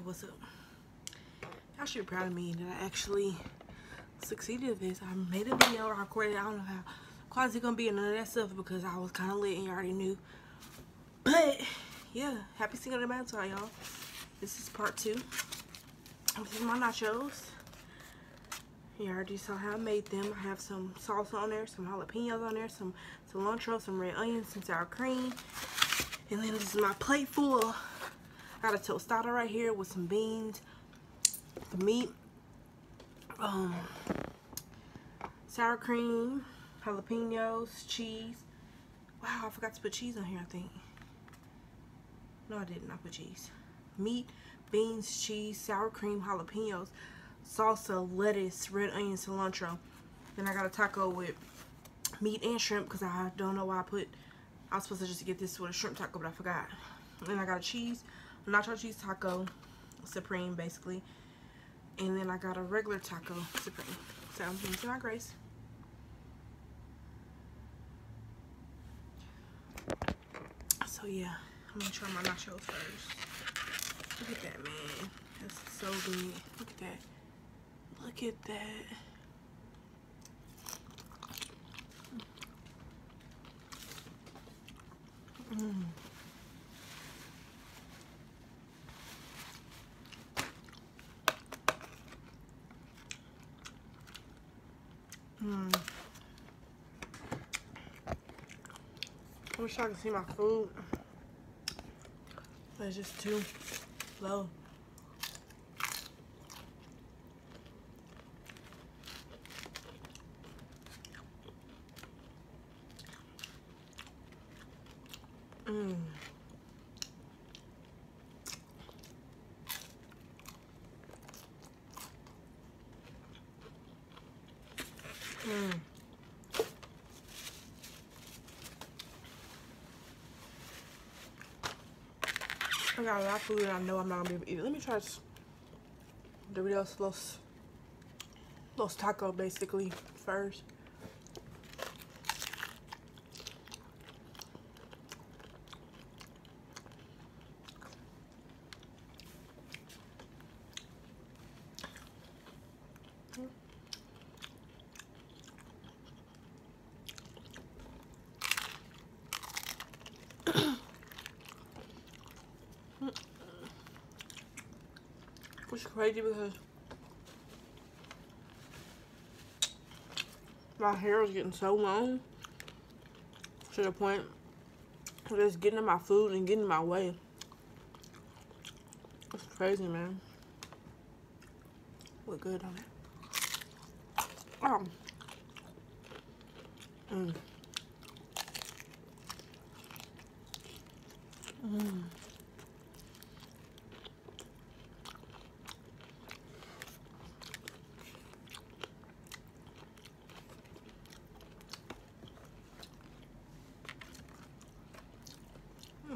what's up. Y'all should be proud of me that I actually succeeded at this. I made a video, I recorded it. I don't know how quality gonna be and none of that stuff because I was kind of lit and you already knew. But yeah, happy single day Valentine, y'all. This is part 2. This is my nachos. You already saw how I made them. I have some salsa on there, some jalapenos on there, some cilantro, some red onions, some sour cream. And then this is my plate full. I got a tostada right here with some beans, the meat, sour cream, jalapenos, cheese. Wow, I forgot to put cheese on here, I think. No, I didn't. I put cheese. Meat, beans, cheese, sour cream, jalapenos, salsa, lettuce, red onion, cilantro. Then I got a taco with meat and shrimp because I don't know why I was supposed to just get this with a shrimp taco, but I forgot. And then I got a nacho cheese taco supreme, basically. And then I got a regular taco supreme. So I'm going to my grace. So yeah, I'm gonna try my nachos first. Look at that, man. That's so good. Look at that. Look at that. I wish I could see my food, but it's just too low. I got a lot of food and I know I'm not gonna be able to eat it. Let me try this Doritos Los Taco basically first. Which is crazy because my hair is getting so long to the point of just getting in my food and getting in my way. It's crazy, man. Look good on it. Oh.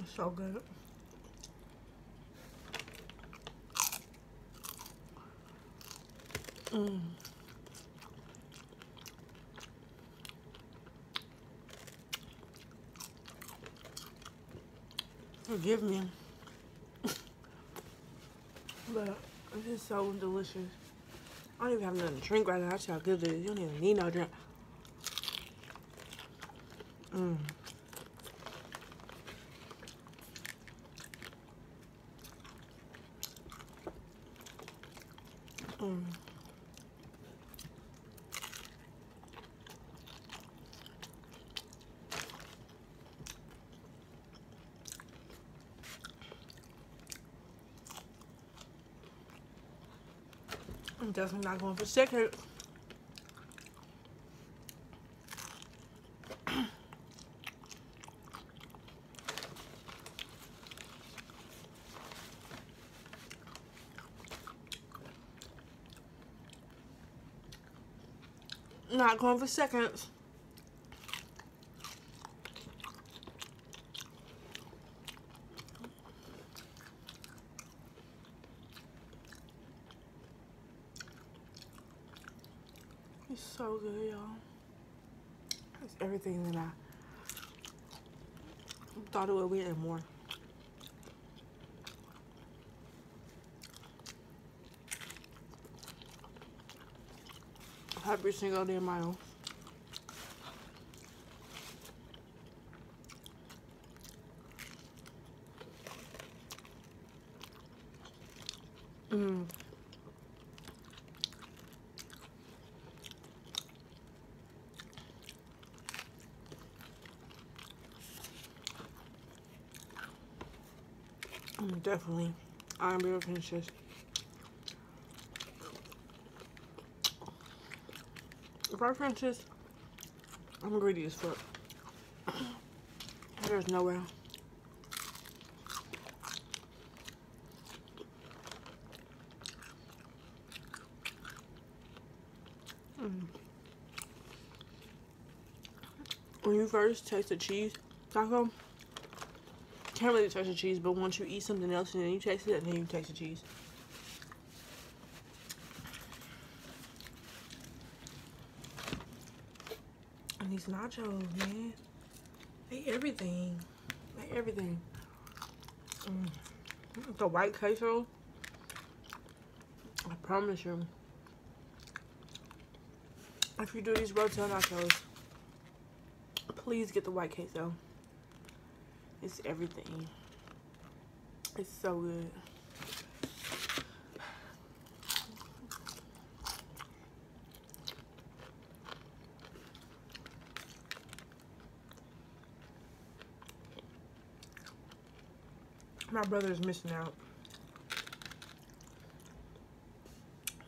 It's so good. Forgive me. But it's just so delicious. I don't even have nothing to drink right now. That's how good it is. You don't even need no drink. I'm definitely not going for second. Not going for seconds. It's so good, y'all. It's everything that I thought it would be and more. every single damn mile. Definitely, I'm gonna be able to finish this. If I finish this, I'm greedy as fuck. There's no way. When you first taste the cheese taco, can't really taste the cheese, but once you eat something else and then you taste it, and then you taste the cheese. And these nachos, man, they everything. They everything. The white queso, I promise you, if you do these rotel nachos, please get the white queso. It's everything. It's so good. My brother's missing out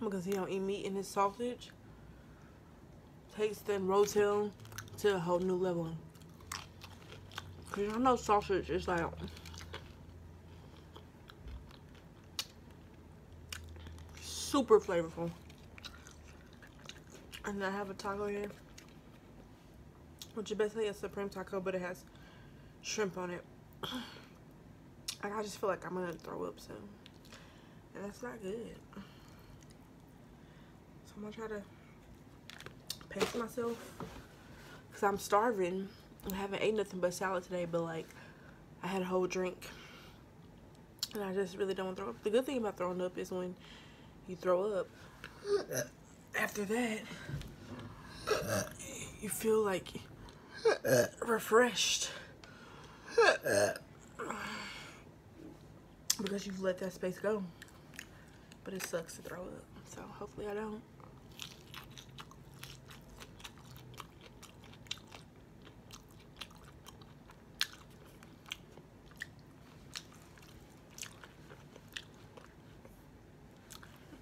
because he don't eat meat in his sausage. Takes the rotel to a whole new level. Cause I know sausage is like super flavorful. And I have a taco here, which is basically a supreme taco, but it has shrimp on it. And I just feel like I'm gonna throw up soon, and that's not good. So I'm gonna try to pace myself because I'm starving. I haven't ate nothing but salad today, but like I had a whole drink and I just really don't want to throw up. The good thing about throwing up is when you throw up, after that you feel like refreshed because you've let that space go. But it sucks to throw up, so hopefully I don't.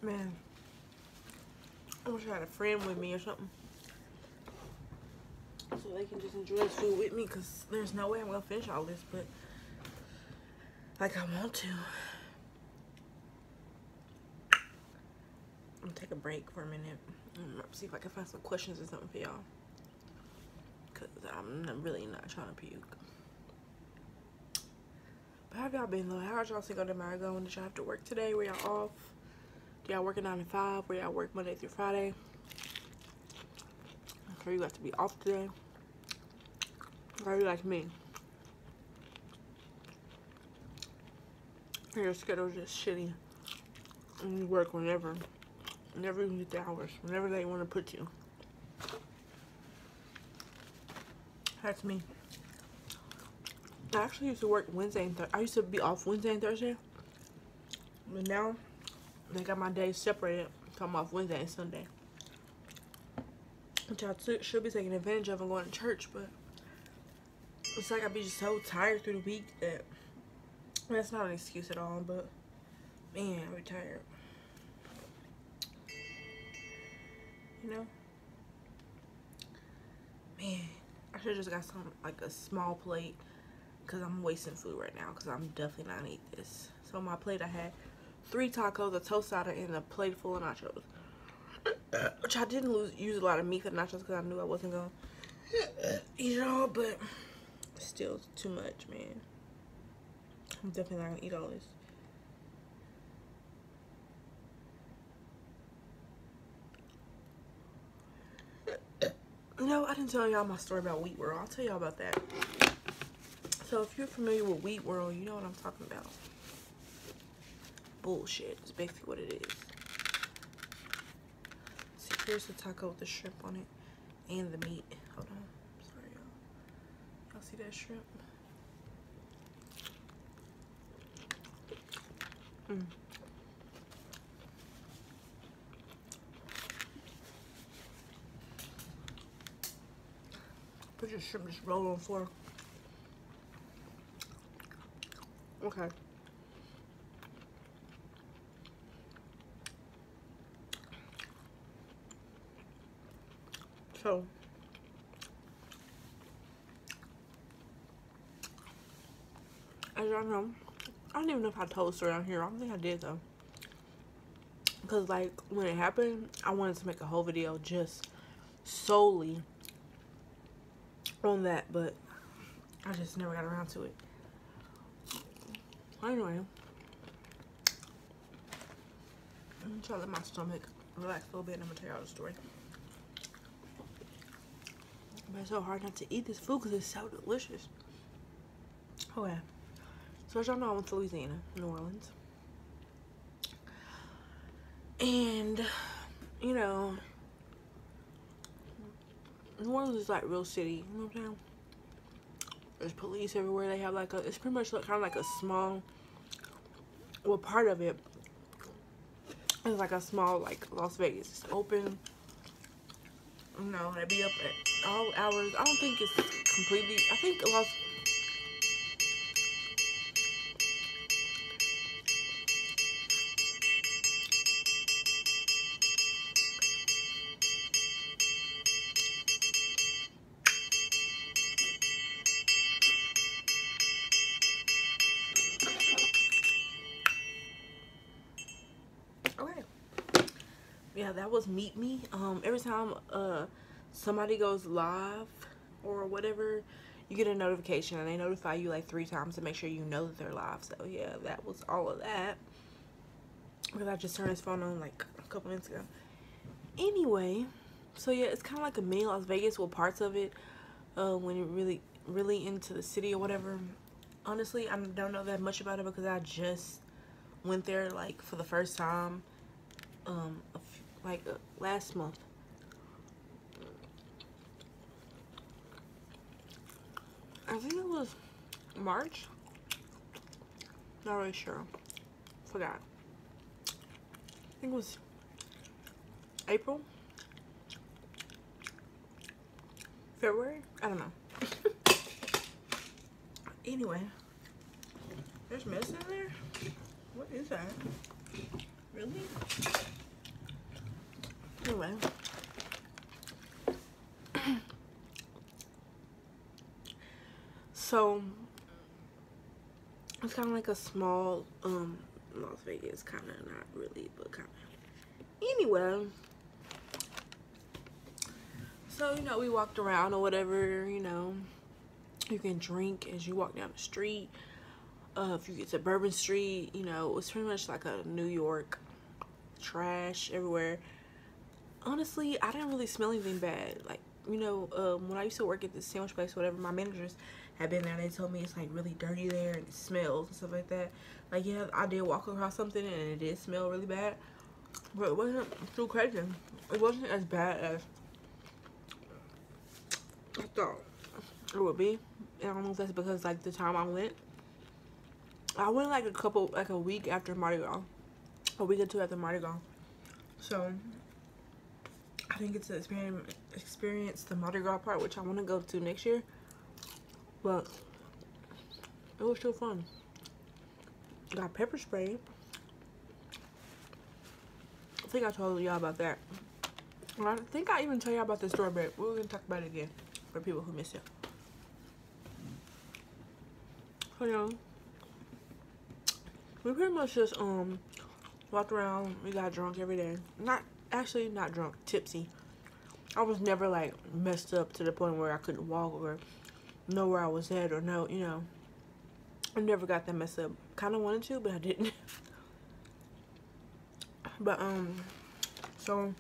Man, I wish I had a friend with me or something, so they can just enjoy this food with me, because there's no way I'm gonna finish all this, but like I want to. I'm gonna take a break for a minute and see if I can find some questions or something for y'all, because I'm really not trying to puke. But how have y'all been though? How's y'all Cinco de Mayo going? Did y'all have to work today? Were y'all off? Y'all working 9 to 5, where y'all work Monday through Friday? I'm sure you got to be off today. Or you like me? Your schedule's just shitty. And you work whenever. Never even get the hours. Whenever they want to put you. That's me. I actually used to work Wednesday and Thursday. I used to be off Wednesday and Thursday. But now they got my days separated. So I'm off Wednesday and Sunday. Which I should be taking advantage of and going to church, but it's like I be just so tired through the week that that's not an excuse at all, but man, I be tired. You know? Man, I should just got some, like a small plate, because I'm wasting food right now, because I'm definitely not gonna eat this. So on my plate I had 3 tacos, a tostada, and a plate full of nachos. Which I didn't use a lot of meat for nachos because I knew I wasn't going to eat it all, but still too much, man. I'm definitely not going to eat all this. No, I didn't tell y'all my story about Wheat World. I'll tell y'all about that. So if you're familiar with Wheat World, you know what I'm talking about. Bullshit is basically what it is. See, Here's the taco with the shrimp on it and the meat. Hold on. Sorry, y'all. Y'all see that shrimp? Put your shrimp just roll on the floor. Okay. So, as y'all know, I don't even know if I told the story on here. I don't think I did though. Because like when it happened, I wanted to make a whole video just solely on that, but I just never got around to it. Anyway, I'm trying to let my stomach relax a little bit and I'm gonna tell y'all the story. But it's so hard not to eat this food because it's so delicious. Okay. So as y'all know, I went to Louisiana, New Orleans. And, you know, New Orleans is like real city, you know what I'm saying? There's police everywhere. They have like it's pretty much like, kind of like a small, well, part of it is like a small, like Las Vegas. It's open. You know, they be up at all hours. I don't think it's completely, I think okay. Yeah, that was Meet Me. Every time somebody goes live or whatever, you get a notification and they notify you like 3 times to make sure you know that they're live. So yeah, that was all of that. Because I just turned his phone on like a couple minutes ago. Anyway, so yeah, it's kind of like a mini Las Vegas. Well, parts of it, when you're really into the city or whatever. Honestly, I don't know that much about it because I just went there like for the first time last month. I think it was March. Not really sure. Forgot. I think it was April. February? I don't know. Anyway. There's mess in there? What is that? Really? Anyway. So it's kind of like a small Las Vegas, kind of, not really, but kind of. Anyway, so you know, we walked around or whatever. You know, you can drink as you walk down the street. If you get to Bourbon Street, you know, it's pretty much like a New York, trash everywhere. Honestly, I didn't really smell anything bad. Like, you know, when I used to work at this sandwich place, whatever, my managers had been there. They told me it's like really dirty there and it smells and stuff like that. Like, yeah, I did walk across something and it did smell really bad, but it wasn't too crazy. It wasn't as bad as I thought it would be. And I don't know if that's because like the time I went like a week after Mardi Gras, a week or 2 after Mardi Gras. So I didn't get to experience the Mardi Gras part, which I want to go to next year. But it was still fun. Got pepper spray. I think I told y'all about that. And I think I even told y'all about this story, but we're going to talk about it again for people who missed it. So, you know, we pretty much just walked around. We got drunk every day. Not drunk, tipsy. I was never like messed up to the point where I couldn't walk or know where I was at or know, you know. I never got that messed up. Kind of wanted to, but I didn't. But so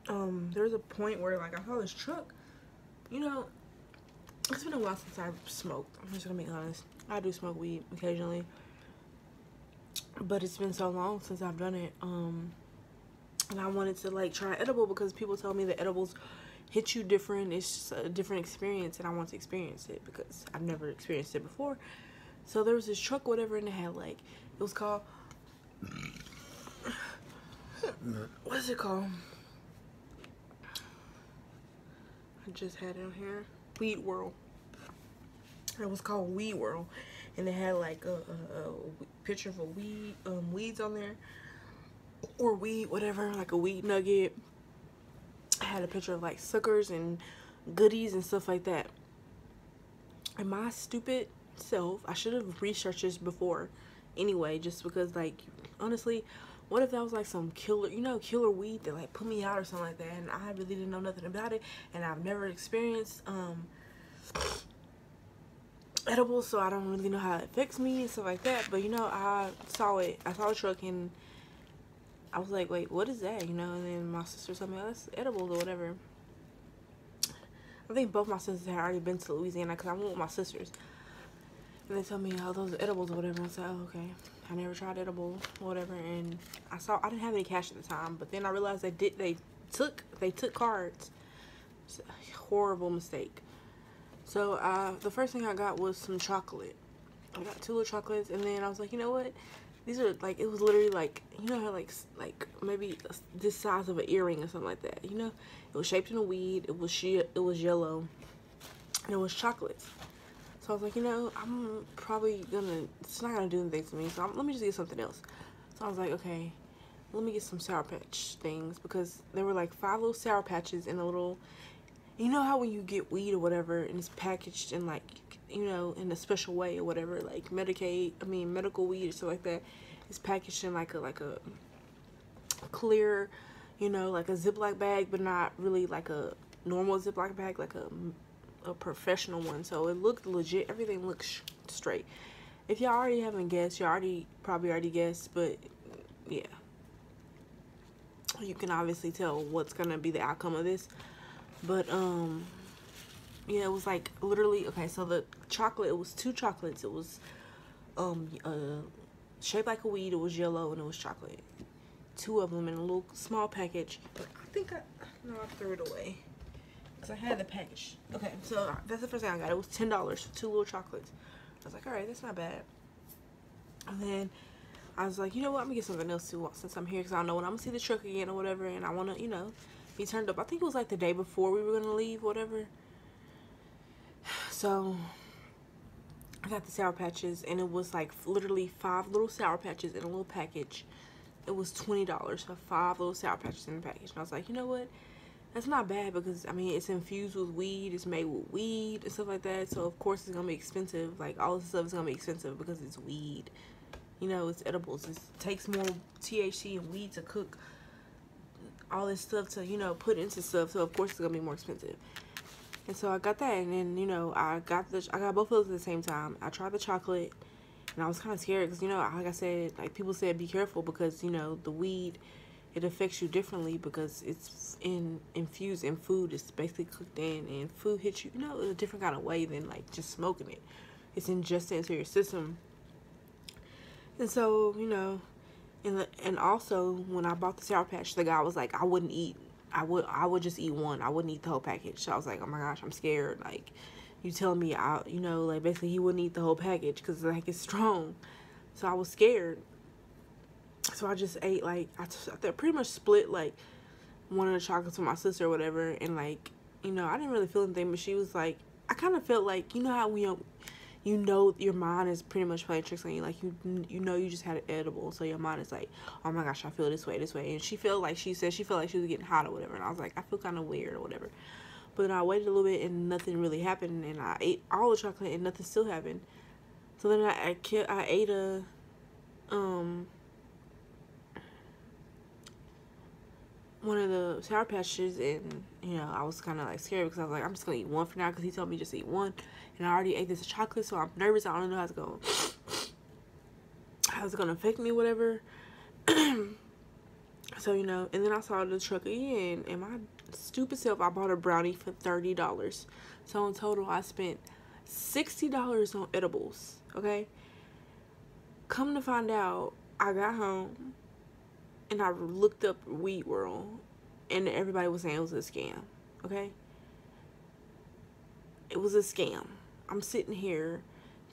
there was a point where like I saw this truck. You know, it's been a while since I've smoked. I'm just gonna be honest. I do smoke weed occasionally. but it's been so long since I've done it. And I wanted to like try edible because people tell me that edibles hit you different. It's just a different experience, and I want to experience it because I've never experienced it before. So there was this truck, whatever, and it had like, it was called, what is it called? I just had it on here. Weed World. It was called Weed World, and it had like a picture of a weed, weeds on there, or weed, whatever, like a weed nugget. I had a picture of like suckers and goodies and stuff like that. And my stupid self, I should have researched this before anyway, just because, like, honestly, what if that was like some killer, you know, killer weed that like put me out or something like that, and I really didn't know nothing about it, and I've never experienced edibles, so I don't really know how it affects me and stuff like that. But you know, I saw the truck, and I was like, wait, what is that, you know? And then my sister told me, oh, that's edibles or whatever. I think both my sisters had already been to Louisiana because I went with my sisters, and they told me, oh, those are edibles or whatever. I said, oh, okay. I never tried edible or whatever, and I didn't have any cash at the time, but then I realized they took cards. It's a horrible mistake. So the first thing I got was some chocolate. I got 2 little chocolates, and then I was like, you know what? These are like, it was literally like, you know how like maybe this size of an earring or something like that. You know, it was shaped in a weed. It was yellow, and it was chocolates. So I was like, you know, I'm probably gonna, it's not gonna do anything to me, so let me just get something else. So I was like, okay, let me get some Sour Patch things, because there were like 5 little Sour Patches in a little, you know how when you get weed or whatever, and it's packaged in like, you know, in a special way or whatever, like medical weed or stuff like that, it's packaged in like a clear, you know, like a Ziploc bag, but not really like a normal Ziploc bag, like a professional one. So it looked legit. Everything looks straight. If y'all already haven't guessed, y'all probably already guessed, but yeah, you can obviously tell what's gonna be the outcome of this. But yeah, it was like literally, okay, so the chocolate, it was 2 chocolates. It was shaped like a weed. It was yellow, and it was chocolate. 2 of them in a little small package. But I think I threw it away because I had the package. Okay, so that's the first thing I got. It was $10 for 2 little chocolates. I was like, all right, that's not bad. And then I was like, you know what, I'm gonna get something else too since I'm here, because I don't know when I'm gonna see the truck again or whatever, and I want to, you know, be turned up. I think it was like the day before we were gonna leave, whatever. So I got the Sour Patches, and it was like literally 5 little Sour Patches in a little package. It was $20 for 5 little Sour Patches in the package. And I was like, you know what, that's not bad, because I mean, it's infused with weed, it's made with weed and stuff like that, so of course it's gonna be expensive. Like, all this stuff is gonna be expensive because it's weed, you know, it's edibles. It takes more THC and weed to cook all this stuff, to, you know, put into stuff, so of course it's gonna be more expensive. And so I got that, and then, you know, I got both of those at the same time. I tried the chocolate, and I was kind of scared because, you know, like I said, like people said, be careful, because, you know, the weed, it affects you differently because it's infused in food. It's basically cooked in, and food hits you, you know, in a different kind of way than like just smoking it. It's ingested into your system. And so, you know, and also when I bought the Sour Patch, the guy was like, I would just eat one. I wouldn't eat the whole package. So I was like, oh my gosh, I'm scared. Like, you telling me, you know, like basically he wouldn't eat the whole package because like it's strong. So I was scared. So I just ate, like, I pretty much split like one of the chocolates with my sister or whatever. And like, you know, I didn't really feel anything, but she was like, I kind of felt like, you know how you know your mind is pretty much playing tricks on you, like you know you just had an edible, so your mind is like, oh my gosh, I feel this way, and she felt like she was getting hot or whatever, and I was like, I feel kind of weird or whatever. But then I waited a little bit and nothing really happened, and I ate all the chocolate and nothing still happened. So then I ate one of the Sour Patches, and you know, I was kind of like scared because I was like, I'm just gonna eat one for now because he told me just eat one, and I already ate this chocolate, so I'm nervous. I don't know how it's gonna affect me, whatever. So, you know, and then I saw the truck again, and my stupid self, I bought a brownie for $30. So in total, I spent $60 on edibles. Okay, come to find out, I got home and I looked up Weed World, and everybody was saying it was a scam. Okay, it was a scam. I'm sitting here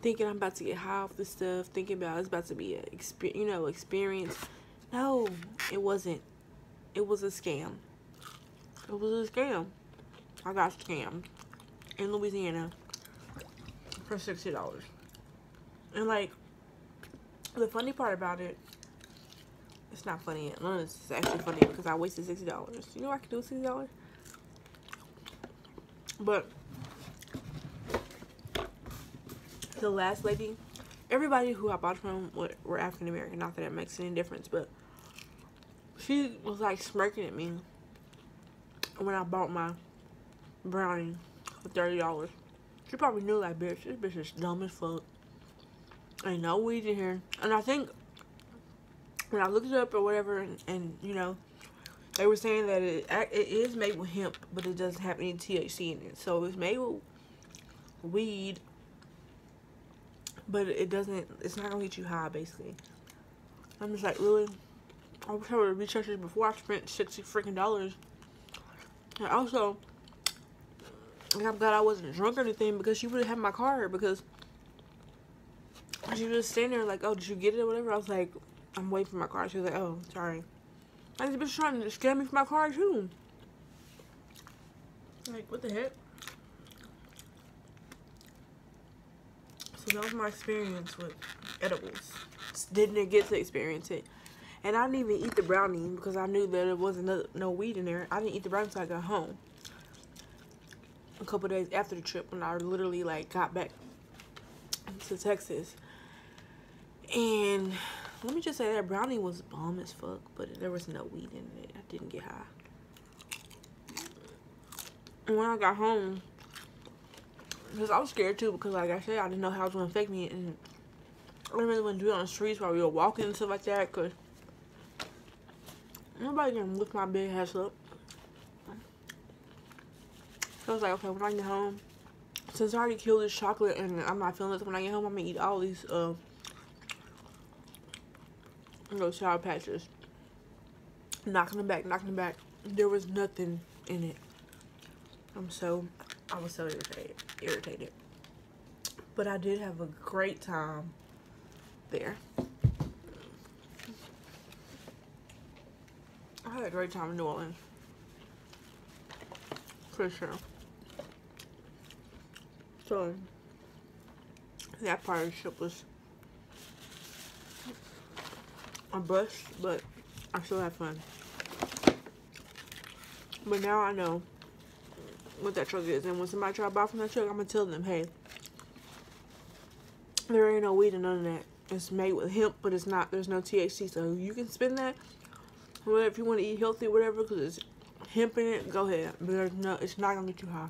thinking I'm about to get high off this stuff, thinking about it's about to be a experience. No, it wasn't. It was a scam. It was a scam. I got scammed in Louisiana for $60. And like, the funny part about it, it's not funny. None of this is actually funny because I wasted $60. You know what I could do with $60? But the last lady, everybody who I bought from were African American. Not that it makes any difference, but she was like smirking at me when I bought my brownie for $30. She probably knew, like, bitch, this bitch is dumb as fuck. Ain't no weed in here. And I think when I looked it up or whatever, and you know, they were saying that it is made with hemp, but it doesn't have any THC in it. So it's made with weed, but it doesn't, it's not gonna get you high, basically. I'm just like, really? I wish I would have researched this before I spent $60 freaking. And also, I'm glad I wasn't drunk or anything, because she would have had my card, because she was just standing there like, oh, did you get it or whatever? I was like, I'm waiting for my card. She was like, oh, sorry. Like, this bitch trying to scam me for my card too. Like, what the heck? So that was my experience with edibles. Didn't get to experience it. And I didn't even eat the brownie because I knew that it wasn't no weed in there. I didn't eat the brownie until I got home. A couple days after the trip, when I literally like got back to Texas. And let me just say that brownie was bomb as fuck, but there was no weed in it. I didn't get high. And when I got home, because I was scared too, because like I said, I didn't know how it was going to affect me, and I didn't really want to do it on the streets while we were walking and stuff like that, because nobody can lift my big ass up. So I was like, okay, when I get home, since I already killed this chocolate and I'm not feeling this when I get home, I'm going to eat all these Sour Patches. Knocking them back. There was nothing in it. I was so irritated. But I did have a great time there. I had a great time in New Orleans. For sure. So, that part of the trip was a bust, but I still had fun. But now I know what that truck is, and when somebody try to buy from that truck, I'm gonna tell them, hey, there ain't no weed and none of that. It's made with hemp, but it's not. There's no THC, so you can spend that. Well, if you want to eat healthy, or whatever, because it's hemp in it, go ahead. But there's no, it's not gonna get you high.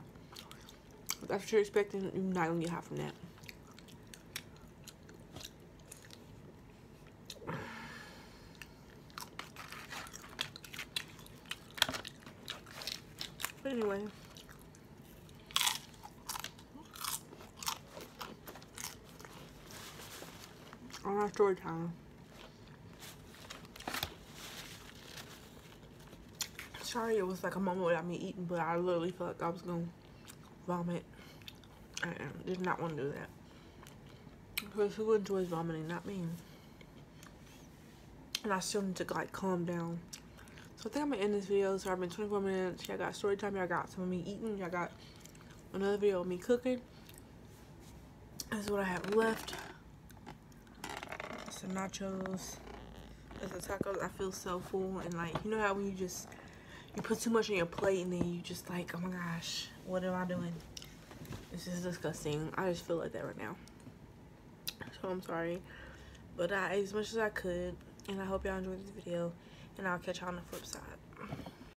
If that's what you're expecting, you're not gonna get high from that. But anyway, on our story time. Sorry, it was like a moment without me eating, but I literally felt like I was gonna vomit. I did not want to do that. Because who enjoys vomiting? Not me. And I still need to like calm down. So I think I'm gonna end this video. So I've been 24 minutes. Y'all got story time. Y'all got some of me eating. Y'all got another video of me cooking. This is what I have left. Some nachos. There's the tacos. I feel so full, and like, you know how when you put too much on your plate and then you just like, oh my gosh, what am I doing? This is disgusting. I just feel like that right now. So I'm sorry, but I ate as much as I could, and I hope y'all enjoyed this video, and I'll catch y'all on the flip side.